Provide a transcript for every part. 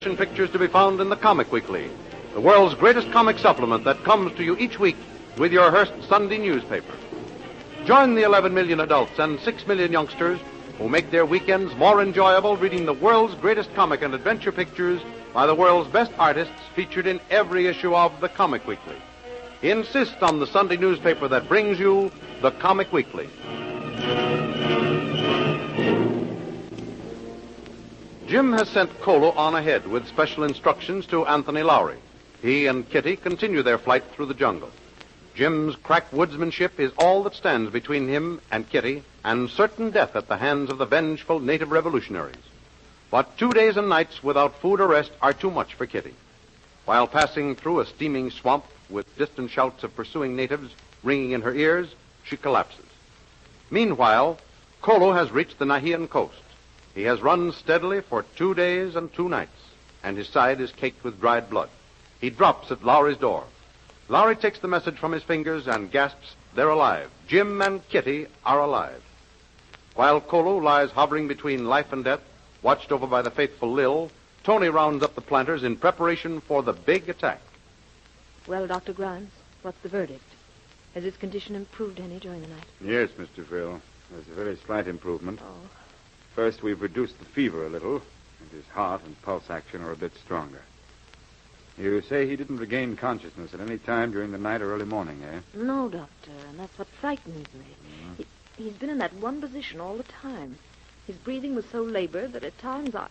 motion pictures to be found in the Comic Weekly, the world's greatest comic supplement that comes to you each week with your Hearst Sunday newspaper. Join the 11 million adults and 6 million youngsters who make their weekends more enjoyable reading the world's greatest comic and adventure pictures by the world's best artists featured in every issue of the Comic Weekly. Insist on the Sunday newspaper that brings you the Comic Weekly. Jim has sent Colo on ahead with special instructions to Anthony Lowry. He and Kitty continue their flight through the jungle. Jim's crack woodsmanship is all that stands between him and Kitty and certain death at the hands of the vengeful native revolutionaries. But 2 days and nights without food or rest are too much for Kitty. While passing through a steaming swamp with distant shouts of pursuing natives ringing in her ears, she collapses. Meanwhile, Colo has reached the Nahian coast. He has run steadily for 2 days and 2 nights, and his side is caked with dried blood. He drops at Lowry's door. Lowry takes the message from his fingers and gasps, "They're alive. Jim and Kitty are alive." While Colo lies hovering between life and death, watched over by the faithful Lil, Tony rounds up the planters in preparation for the big attack. Well, Dr. Grimes, what's the verdict? Has his condition improved any during the night? Yes, Mr. Phil. There's a very slight improvement. Oh. First, we've reduced the fever a little, and his heart and pulse action are a bit stronger. You say he didn't regain consciousness at any time during the night or early morning, eh? No, Doctor, and that's what frightens me. He's been in that one position all the time. His breathing was so labored that at times I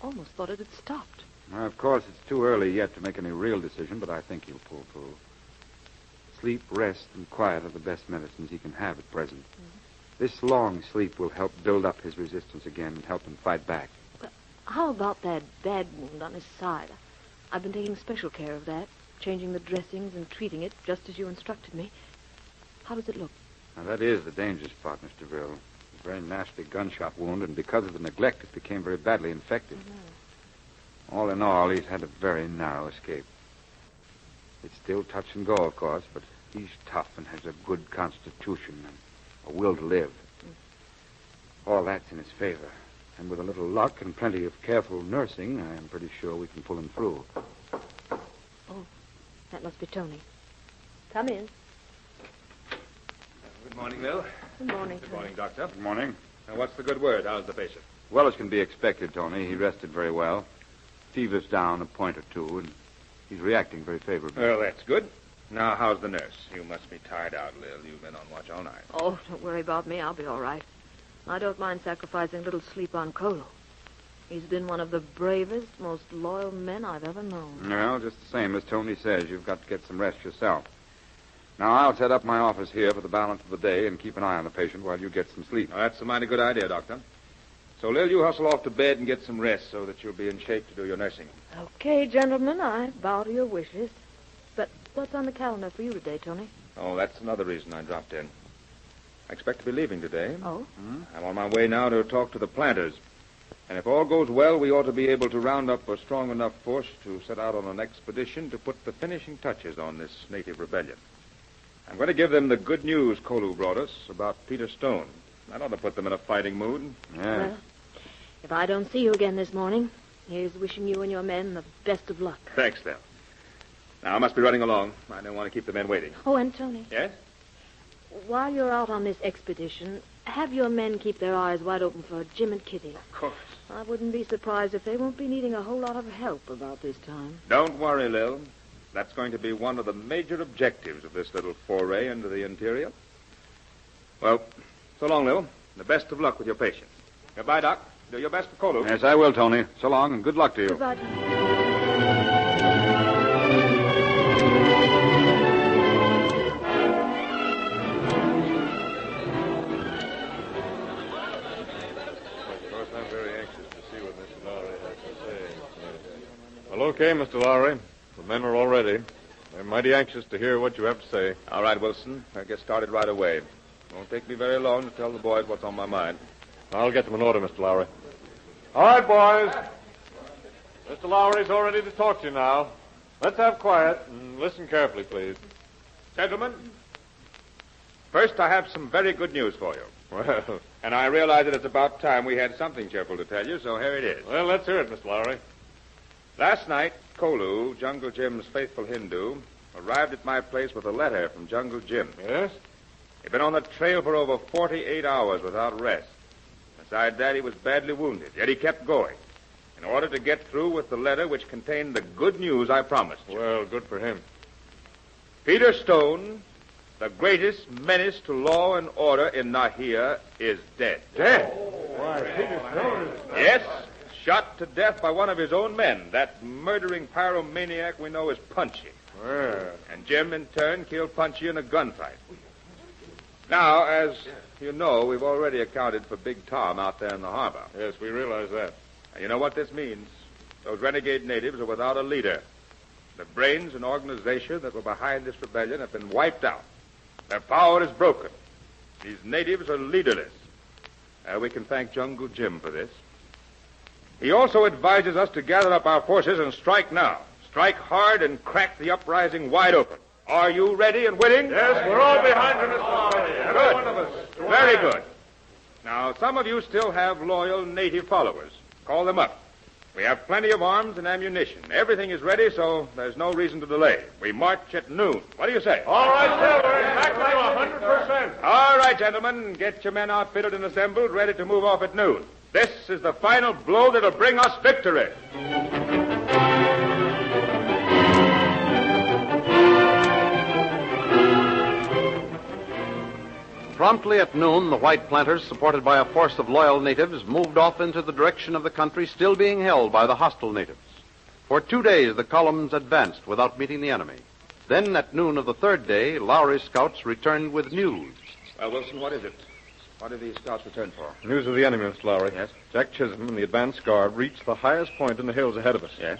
almost thought it had stopped. Well, of course, it's too early yet to make any real decision, but I think he'll pull through. Sleep, rest, and quiet are the best medicines he can have at present. This long sleep will help build up his resistance again and help him fight back. But how about that bad wound on his side? I've been taking special care of that, changing the dressings and treating it just as you instructed me. How does it look? Now, that is the danger spot, Mr. Brill. A very nasty gunshot wound, and because of the neglect, it became very badly infected. All in all, he's had a very narrow escape. It's still touch and go, of course, but he's tough and has a good constitution and a will to live. All that's in his favor. And with a little luck and plenty of careful nursing, I am pretty sure we can pull him through. Oh, that must be Tony. Come in. Good morning, Lil. Good morning, Good Tony. morning, Doctor. Good morning. Now, what's the good word? How's the patient? Well as can be expected, Tony. He rested very well. Fever's down a point or two, and he's reacting very favorably. Well, that's good. Now, how's the nurse? You must be tired out, Lil. You've been on watch all night. Oh, don't worry about me. I'll be all right. I don't mind sacrificing a little sleep on Colo. He's been one of the bravest, most loyal men I've ever known. Well, just the same as Tony says, you've got to get some rest yourself. Now, I'll set up my office here for the balance of the day and keep an eye on the patient while you get some sleep. Now, that's a mighty good idea, Doctor. So, Lil, you hustle off to bed and get some rest so that you'll be in shape to do your nursing. Okay, gentlemen, I bow to your wishes. But what's on the calendar for you today, Tony? Oh, that's another reason I dropped in. I expect to be leaving today. Oh? I'm on my way now to talk to the planters. And if all goes well, we ought to be able to round up a strong enough force to set out on an expedition to put the finishing touches on this native rebellion. I'm going to give them the good news Colu brought us about Peter Stone. That ought to put them in a fighting mood. Yeah. Well, if I don't see you again this morning, here's wishing you and your men the best of luck. Thanks, Lil. Now, I must be running along. I don't want to keep the men waiting. Oh, and Tony, Yes? while you're out on this expedition, have your men keep their eyes wide open for Jim and Kitty. Of course. I wouldn't be surprised if they won't be needing a whole lot of help about this time. Don't worry, Lil. That's going to be one of the major objectives of this little foray into the interior. Well, so long, Lil. The best of luck with your patient. Goodbye, Doc. Do your best for Colu. Yes, I will, Tony. So long, and good luck to you. Goodbye, Tony. Well, okay, Mr. Lowry. The men are all ready. They're mighty anxious to hear what you have to say. All right, Wilson. I'll get started right away. Won't take me very long to tell the boys what's on my mind. I'll get them in order, Mr. Lowry. All right, boys. Mr. Lowry's all ready to talk to you now. Let's have quiet and listen carefully, please. Gentlemen, first I have some very good news for you. Well, And I realize that it's about time we had something cheerful to tell you, so here it is. let's hear it, Mr. Lowry. Last night, Kolu, Jungle Jim's faithful Hindu, arrived at my place with a letter from Jungle Jim. Yes? He'd been on the trail for over 48 hours without rest. Besides that, he was badly wounded, yet he kept going in order to get through with the letter which contained the good news I promised. Well, good for him. Peter Stone, the greatest menace to law and order in Nahia, is dead. Dead? Why, Peter Stone is... Yes, shot to death by one of his own men. That murdering pyromaniac we know as Punchy. Well... And Jim, in turn, killed Punchy in a gunfight. Now, as you know, we've already accounted for Big Tom out there in the harbor. Yes, we realize that. Now, you know what this means? Those renegade natives are without a leader. The brains and organization that were behind this rebellion have been wiped out. Their power is broken. These natives are leaderless. We can thank Jungle Jim for this. He also advises us to gather up our forces and strike now. Strike hard and crack the uprising wide open. Are you ready and willing? Yes, we're all behind you, Mr. Lowry. Every one of us. Very good. Now, some of you still have loyal native followers. Call them up. We have plenty of arms and ammunition. Everything is ready, so there's no reason to delay. We march at noon. What do you say? All right, sir. We're exactly 100%. All right, gentlemen. Get your men outfitted and assembled, ready to move off at noon. This is the final blow that'll bring us victory. Promptly at noon, the white planters, supported by a force of loyal natives, moved off into the direction of the country still being held by the hostile natives. For 2 days, the columns advanced without meeting the enemy. Then, at noon of the third day, Lowry's scouts returned with news. Well, Wilson, what is it? What did these scouts return for? News of the enemy, Mr. Lowry. Yes? Jack Chisholm and the advance guard reached the highest point in the hills ahead of us. Yes?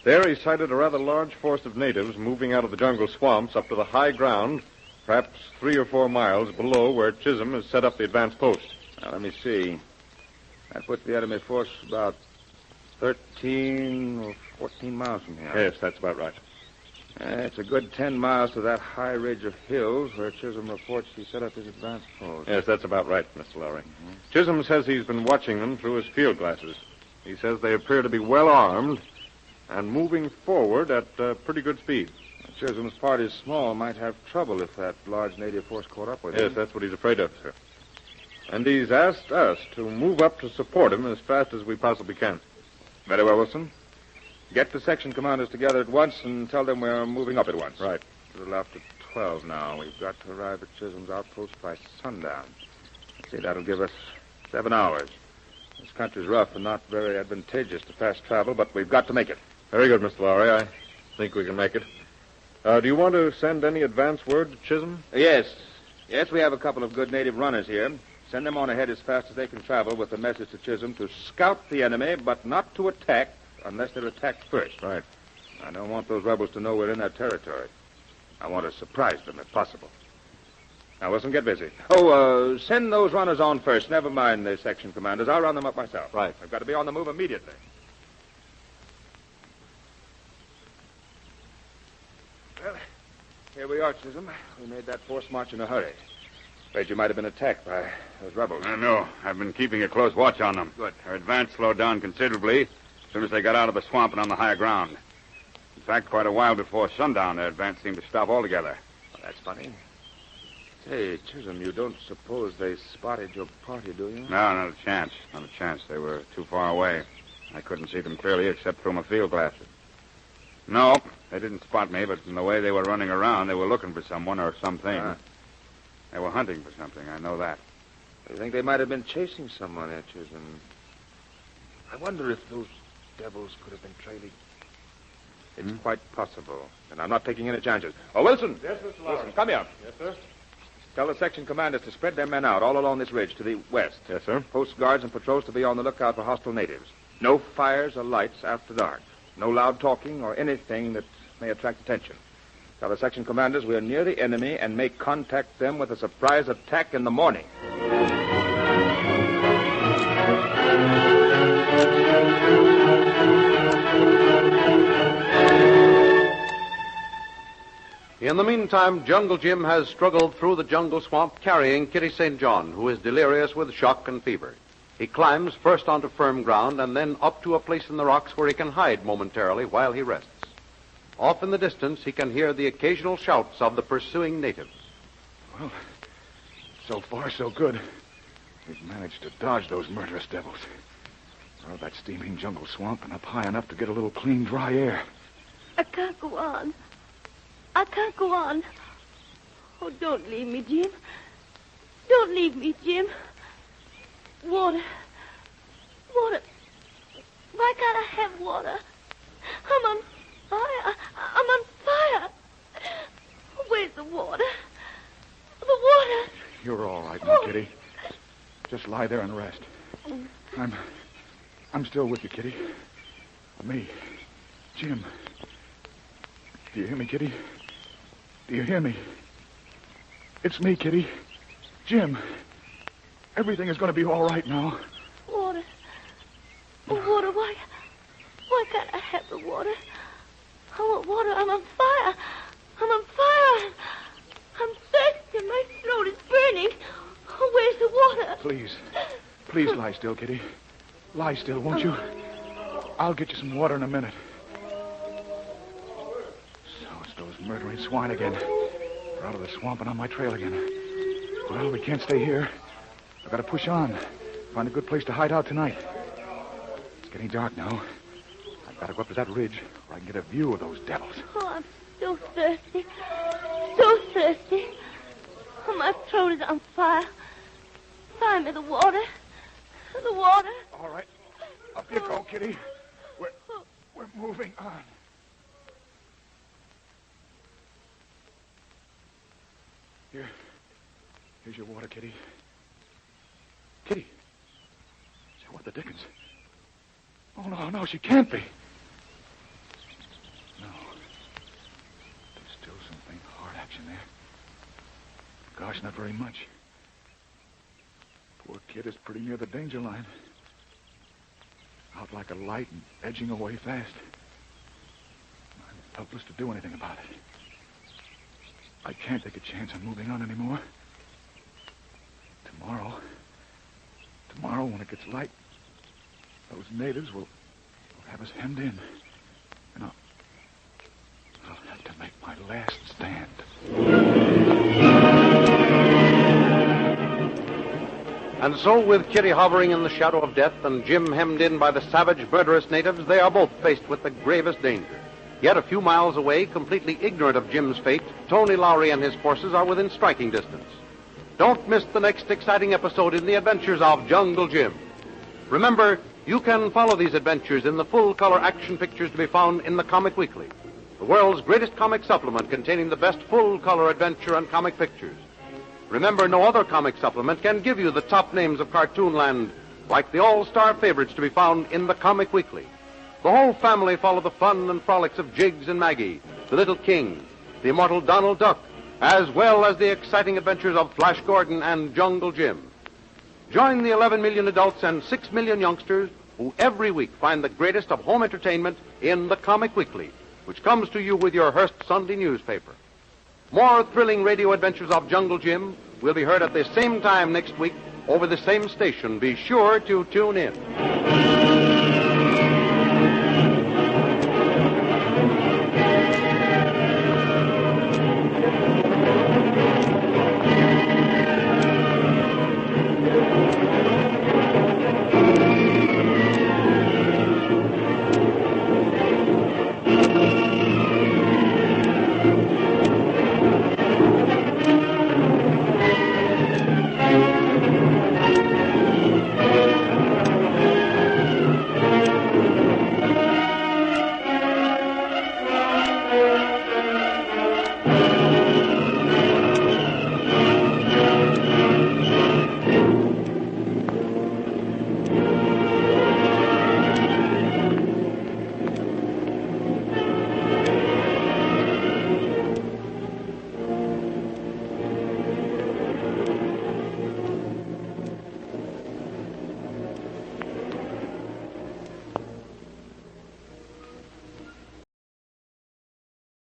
There he sighted a rather large force of natives moving out of the jungle swamps up to the high ground, perhaps 3 or 4 miles below where Chisholm has set up the advance post. Now, let me see. That puts the enemy force about 13 or 14 miles from here. Yes, that's about right. It's a good 10 miles to that high ridge of hills where Chisholm reports he set up his advance post. Yes, that's about right, Mr. Lowry. Chisholm says he's been watching them through his field glasses. He says they appear to be well armed and moving forward at pretty good speed. Chisholm's party is small, might have trouble if that large native force caught up with him. Yes, that's what he's afraid of, sir. And he's asked us to move up to support him as fast as we possibly can. Very well, Wilson. Get the section commanders together at once and tell them we're moving up at once. Right. It's a little after 12 now. We've got to arrive at Chisholm's outpost by sundown. Let's see, that'll give us 7 hours. This country's rough and not very advantageous to fast travel, but we've got to make it. Very good, Mr. Lowry. I think we can make it. Do you want to send any advance word to Chisholm? Yes. Yes, we have a couple of good native runners here. Send them on ahead as fast as they can travel with a message to Chisholm to scout the enemy, but not to attack unless they're attacked first. Right. I don't want those rebels to know we're in their territory. I want to surprise them if possible. Now, Wilson, get busy. Send those runners on first. Never mind the section commanders. I'll round them up myself. Right. I've got to be on the move immediately. Well, here we are, Chisholm. We made that force march in a hurry. Afraid you might have been attacked by those rebels. I know. I've been keeping a close watch on them. Good. Their advance slowed down considerably as soon as they got out of the swamp and on the higher ground. In fact, quite a while before sundown, their advance seemed to stop altogether. Well, that's funny. Say, Chisholm, you don't suppose they spotted your party, do you? No, not a chance. Not a chance. They were too far away. I couldn't see them clearly except through my field glasses. No, they didn't spot me, but in the way they were running around, they were looking for someone or something. They were hunting for something. I know that. You think they might have been chasing someone at Chisholm? I wonder if those devils could have been trailing. It's quite possible, and I'm not taking any chances. Oh, Wilson! Yes, Mr. Lowry. Wilson, come here. Yes, sir? Tell the section commanders to spread their men out all along this ridge to the west. Yes, sir. Post guards and patrols to be on the lookout for hostile natives. No fires or lights after dark. No loud talking or anything that may attract attention. Tell the section commanders we're near the enemy and may contact them with a surprise attack in the morning. In the meantime, Jungle Jim has struggled through the jungle swamp carrying Kitty St. John, who is delirious with shock and fever. He climbs first onto firm ground and then up to a place in the rocks where he can hide momentarily while he rests. Off in the distance, he can hear the occasional shouts of the pursuing natives. Well, so far so good. We've managed to dodge those murderous devils. Out of that steaming jungle swamp and up high enough to get a little clean, dry air. I can't go on. I can't go on. Oh, don't leave me, Jim. Don't leave me, Jim. Water. Water. Why can't I have water? I'm on fire. I'm on fire. Where's the water? The water. You're all right now, Kitty. Just lie there and rest. I'm still with you, Kitty. Me. Jim. Do you hear me, Kitty? Do you hear me? It's me, Kitty. Jim. Everything is going to be all right now. Water. Oh, water. Why can't I have the water? I want water. I'm on fire. I'm on fire. I'm thirsty. My throat is burning. Oh, where's the water? Please lie still, Kitty. Lie still, won't you? I'll get you some water in a minute. So it's those murdering swine again. They're out of the swamp and on my trail again. Well, we can't stay here. I've got to push on. Find a good place to hide out tonight. It's getting dark now. I've got to go up to that ridge where I can get a view of those devils. Oh, I'm so thirsty. So thirsty. Oh, my throat is on fire. Find me the water. The water. All right. Up you go, Kitty. We're moving on. Here's your water, Kitty. Kitty. Say, what the dickens? Oh, no, she can't be. No. There's still some faint heart action there. Gosh, not very much. Poor kid is pretty near the danger line. Out like a light and edging away fast. I'm helpless to do anything about it. I can't take a chance on moving on anymore. Tomorrow, when it gets light, those natives will have us hemmed in. And I'll have to make my last stand. And so, with Kitty hovering in the shadow of death and Jim hemmed in by the savage, murderous natives, they are both faced with the gravest danger. Yet a few miles away, completely ignorant of Jim's fate, Tony Lowry and his forces are within striking distance. Don't miss the next exciting episode in the adventures of Jungle Jim. Remember, you can follow these adventures in the full-color action pictures to be found in the Comic Weekly, the world's greatest comic supplement containing the best full-color adventure and comic pictures. Remember, no other comic supplement can give you the top names of Cartoonland like the all-star favorites to be found in the Comic Weekly. The whole family follow the fun and frolics of Jiggs and Maggie, the Little King, the immortal Donald Duck, as well as the exciting adventures of Flash Gordon and Jungle Jim. Join the 11 million adults and 6 million youngsters who every week find the greatest of home entertainment in the Comic Weekly, which comes to you with your Hearst Sunday newspaper. More thrilling radio adventures of Jungle Jim will be heard at the same time next week over the same station. Be sure to tune in.